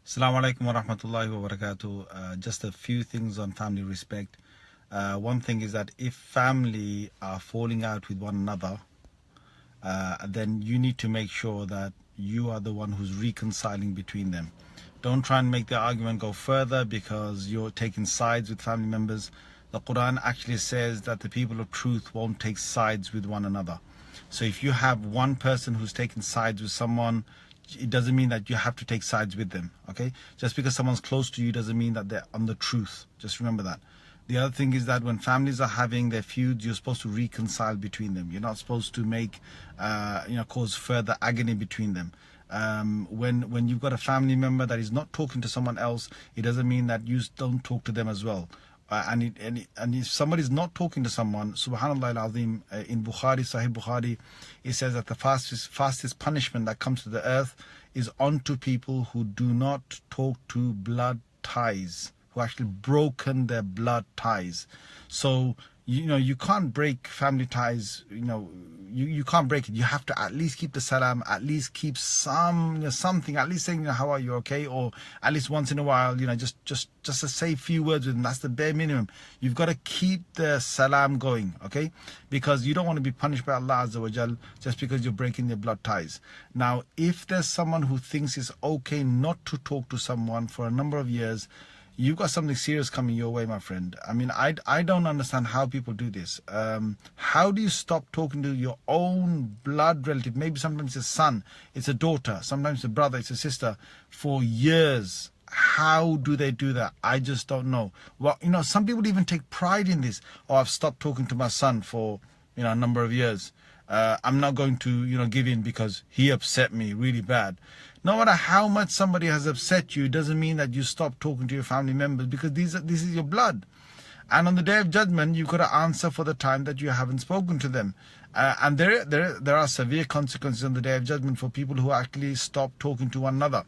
Assalamu alaikum wa rahmatullahi wa barakatuh. Just a few things on family respect. One thing is that if family are falling out with one another, then you need to make sure that you are the one who's reconciling between them. Don't try and make the argument go further because you're taking sides with family members. The Quran actually says that the people of truth won't take sides with one another. So if you have one person who's taking sides with someone, it doesn't mean that you have to take sides with them. Okay, just because someone's close to you doesn't mean that they're on the truth. Just remember that. The other thing is that when families are having their feuds, you're supposed to reconcile between them. You're not supposed to make cause further agony between them. When you've got a family member that is not talking to someone else, it doesn't mean that you don't talk to them as well. And if somebody's not talking to someone, subhanallah al-azim, in Bukhari, Sahih Bukhari, it says that the fastest punishment that comes to the earth is onto people who do not talk to blood ties, who actually broken their blood ties. So you can't break family ties. You can't break it. You have to at least keep the salam, at least keep something, at least saying, how are you, okay? Or at least once in a while, just to say a few words with them. That's the bare minimum. You've got to keep the salam going, okay? Because you don't want to be punished by Allah Azza wa Jal just because you're breaking their blood ties. Now, if there's someone who thinks it's okay not to talk to someone for a number of years, you've got something serious coming your way, my friend. I mean, I don't understand how people do this. How do you stop talking to your own blood relative? Maybe sometimes it's a son, it's a daughter, sometimes it's a brother, it's a sister, for years. How do they do that? I just don't know. Well, some people even take pride in this. Oh, I've stopped talking to my son for, a number of years. I'm not going to, give in because he upset me really bad. No matter how much somebody has upset you, it doesn't mean that you stop talking to your family members, because this is your blood. And on the Day of Judgment, you've got to answer for the time that you haven't spoken to them. And there are severe consequences on the Day of Judgment for people who actually stop talking to one another.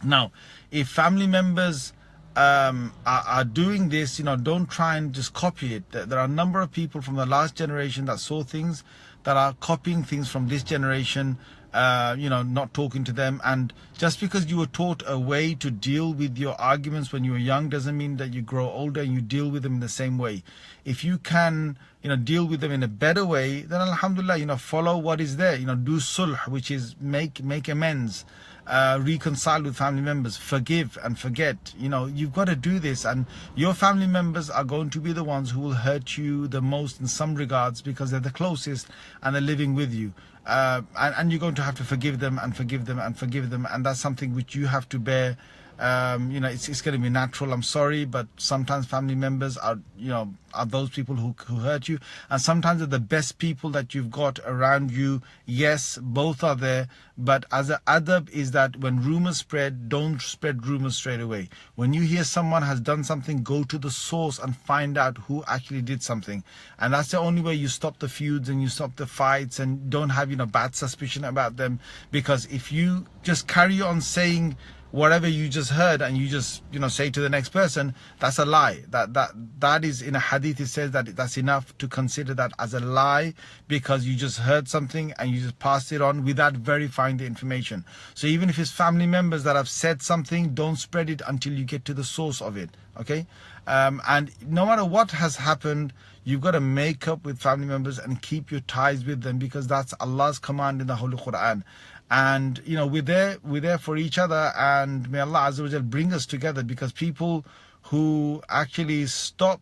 Now, if family members are doing this, don't try and just copy it. There are a number of people from the last generation that saw things that are copying things from this generation, not talking to them. And just because you were taught a way to deal with your arguments when you were young doesn't mean that you grow older and you deal with them in the same way. If you can, deal with them in a better way, then alhamdulillah, follow what is there. Do sulh, which is make amends. Reconcile with family members, forgive and forget. You've got to do this, and your family members are going to be the ones who will hurt you the most in some regards, because they're the closest and they're living with you, and you're going to have to forgive them and forgive them and forgive them, and that's something which you have to bear. It's going to be natural. I'm sorry, but sometimes family members are those people who hurt you, and sometimes they're the best people that you've got around you. Yes, both are there, but as an adab is that when rumors spread, don't spread rumors straight away. When you hear someone has done something, go to the source and find out who actually did something, and that's the only way you stop the feuds and you stop the fights, and don't have bad suspicion about them. Because if you just carry on saying whatever you just heard and you just say to the next person, that's a lie. That is, in a hadith it says that that's enough to consider that as a lie, because you just heard something and you just passed it on without verifying the information. So even if it's family members that have said something, don't spread it until you get to the source of it, okay? And no matter what has happened, you've got to make up with family members and keep your ties with them, because that's Allah's command in the Holy Quran. And we're there for each other, and may Allah Azza wa Jal bring us together, because people who actually stop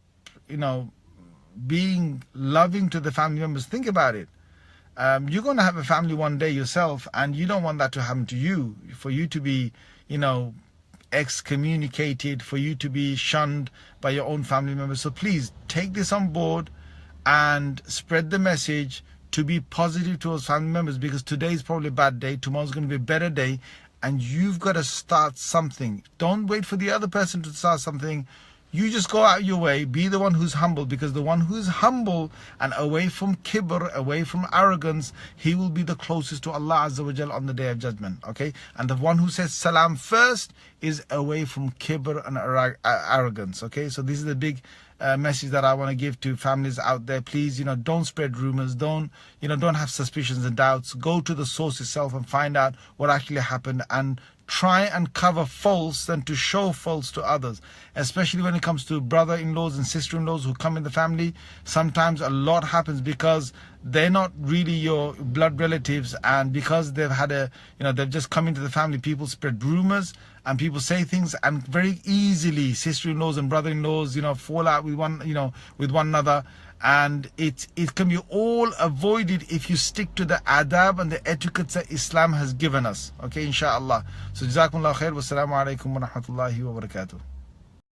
being loving to the family members, think about it. You're going to have a family one day yourself, and you don't want that to happen to you, for you to be excommunicated, for you to be shunned by your own family members. So please take this on board and spread the message to be positive towards family members, because today is probably a bad day, tomorrow's going to be a better day, and you've got to start something. Don't wait for the other person to start something. You just go out your way, be the one who's humble, because the one who's humble and away from kibr, away from arrogance, he will be the closest to Allah Azza wa Jal on the Day of Judgment, okay? And the one who says salam first is away from kibr and arrogance, okay? So this is the big message that I want to give to families out there. Please, don't spread rumors, don't have suspicions and doubts. Go to the source itself and find out what actually happened, and try and cover faults than to show faults to others, especially when it comes to brother-in-laws and sister-in-laws who come in the family. Sometimes a lot happens because they're not really your blood relatives, and because they've had they've just come into the family, people spread rumors and people say things, and very easily sister-in-laws and brother-in-laws fall out with with one another. And it can be all avoided if you stick to the adab and the etiquettes that Islam has given us. Okay, inshallah. So jazakumullah khair. Wassalamu alaikum wa rahmatullahi wa barakatuh.